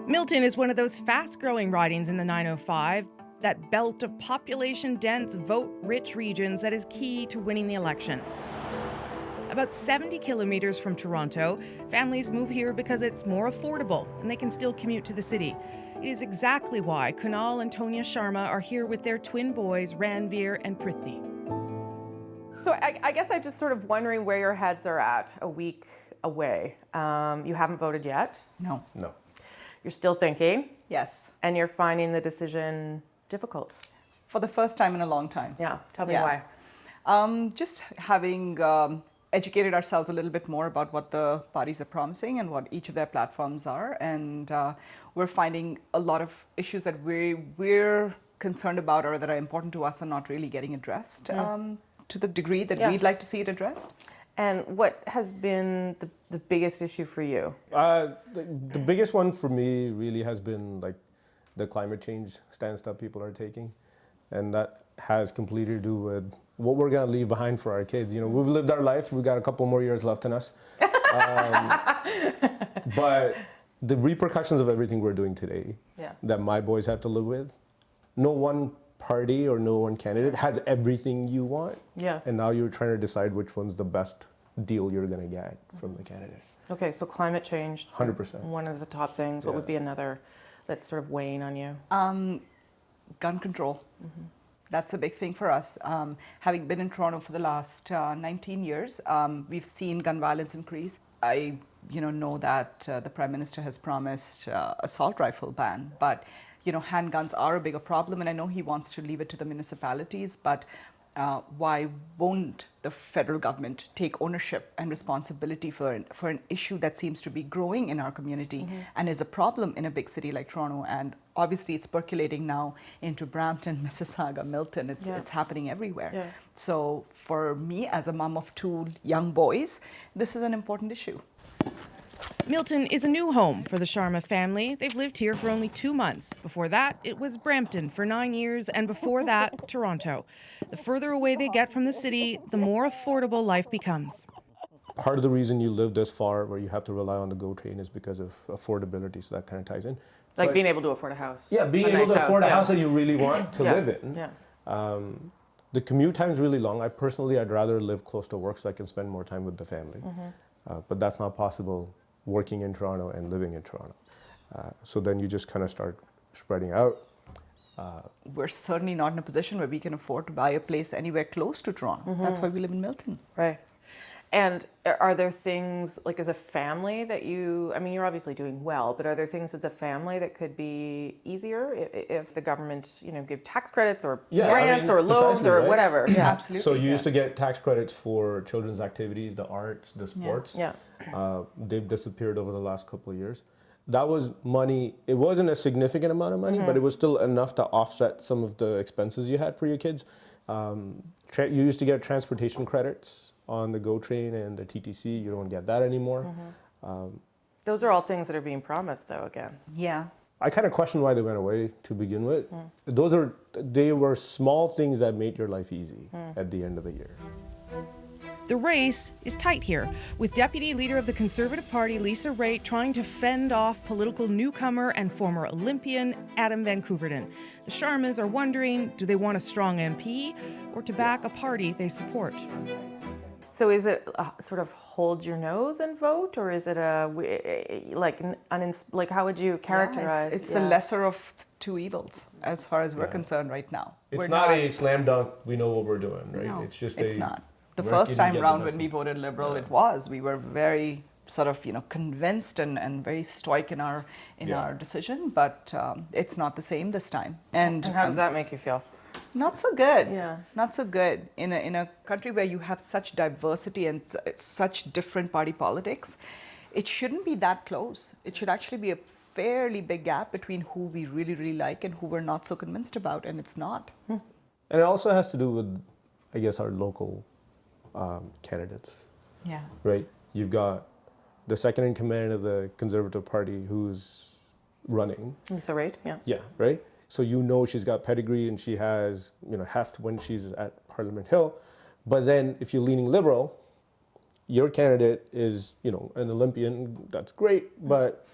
Milton is one of those fast-growing ridings in the 905, that belt of population-dense, vote-rich regions that is key to winning the election. About 70 kilometers from Toronto, families move here because it's more affordable and they can still commute to the city. It is exactly why Kunal and Tonya Sharma are here with their twin boys, Ranveer and Prithvi. So I guess I'm just sort of wondering where your heads are at a week away. You haven't voted yet? No. You're still thinking? Yes. And you're finding the decision difficult? For the first time in a long time. Yeah, tell me why. Just having educated ourselves a little bit more about what the parties are promising and what each of their platforms are. And we're finding a lot of issues that we're concerned about or that are important to us are not really getting addressed to the degree that we'd like to see it addressed. And what has been the biggest issue for you? The biggest one for me really has been like the climate change stance that people are taking. And that has completely to do with what we're going to leave behind for our kids. You know, we've lived our life. We've got a couple more years left in us. But the repercussions of everything we're doing today that my boys have to live with, no one party or no one candidate has everything you want. Yeah. And now you're trying to decide which one's the best deal you're going to get from the candidate. Okay, so climate change. 100%. One of the top things. What would be another that's sort of weighing on you? Gun control. That's a big thing for us. Having been in Toronto for the last 19 years, we've seen gun violence increase. I know that the Prime Minister has promised assault rifle ban, but handguns are a bigger problem, and I know he wants to leave it to the municipalities, but why won't the federal government take ownership and responsibility for an issue that seems to be growing in our community and is a problem in a big city like Toronto? And obviously it's percolating now into Brampton, Mississauga, Milton. It's happening everywhere. Yeah. So for me, as a mom of two young boys, this is an important issue. Milton is a new home for the Sharma family. They've lived here for only 2 months. Before that, it was Brampton for 9 years, and before that, Toronto. The further away they get from the city, the more affordable life becomes. Part of the reason you live this far where you have to rely on the GO train is because of affordability, so that kind of ties in. Like being able to afford a house. Yeah, being able to afford a house that you really want to live in. Yeah. The commute time is really long. I'd rather live close to work so I can spend more time with the family. But that's not possible working in Toronto and living in Toronto. So then you just kind of start spreading out. We're certainly not in a position where we can afford to buy a place anywhere close to Toronto. That's why we live in Milton. Right. And are there things, like as a family that you're obviously doing well, but are there things as a family that could be easier if the government, give tax credits or grants or loans or whatever? Yeah, absolutely. So you used to get tax credits for children's activities, the arts, the sports. Yeah. They've disappeared over the last couple of years. That was money. It wasn't a significant amount of money, but it was still enough to offset some of the expenses you had for your kids. You used to get transportation credits on the GO train and the TTC. You don't get that anymore. Those are all things that are being promised, though, again. Yeah. I kind of question why they went away to begin with. They were small things that made your life easy at the end of the year. The race is tight here, with Deputy Leader of the Conservative Party, Lisa Raitt, trying to fend off political newcomer and former Olympian Adam Van Koeverden. The Sharmas are wondering, do they want a strong MP or to back a party they support? So is it sort of hold your nose and vote, or is it how would you characterize? It's the lesser of two evils as far as we're concerned right now. It's not a slam dunk, we know what we're doing, right? No, it's not. The first time round when we voted Liberal, we were very sort of convinced and very stoic in our decision, but it's not the same this time. And how does that make you feel? Not so good. Yeah. Not so good. In a country where you have such diversity and such different party politics, it shouldn't be that close. It should actually be a fairly big gap between who we really, really like and who we're not so convinced about, and it's not. And it also has to do with, I guess, our local candidates. Yeah. Right? You've got the second in command of the Conservative Party who's running. Lisa Raitt, yeah. Yeah, right? So she's got pedigree and she has, heft when she's at Parliament Hill. But then if you're leaning Liberal, your candidate is, an Olympian, that's great, but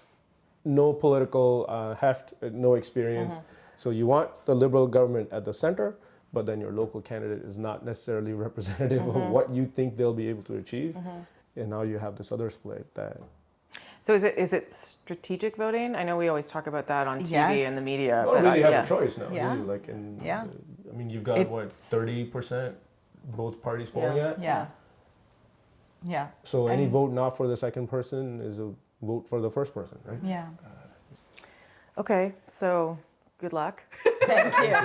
no political heft, no experience. So you want the Liberal government at the center, but then your local candidate is not necessarily representative of what you think they'll be able to achieve. And now you have this other split that. So is it strategic voting? I know we always talk about that on TV Yes. and the media. You don't really have a choice now, Yeah. do you? Like in, Yeah. I mean, you've got, It's- 30% both parties polling at? Yeah. Yeah. So any And- vote not for the second person is a vote for the first person, right? Yeah. Okay, so good luck. Thank you.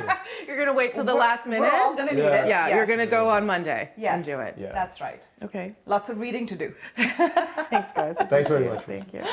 You're gonna wait till the last minute. We're all gonna need Yeah. it. Yeah, Yes. you're gonna go on Monday Yes. and do it. Yeah. That's right. Okay. Lots of reading to do. Thanks, guys. Thanks very Appreciate it. much. Thank you.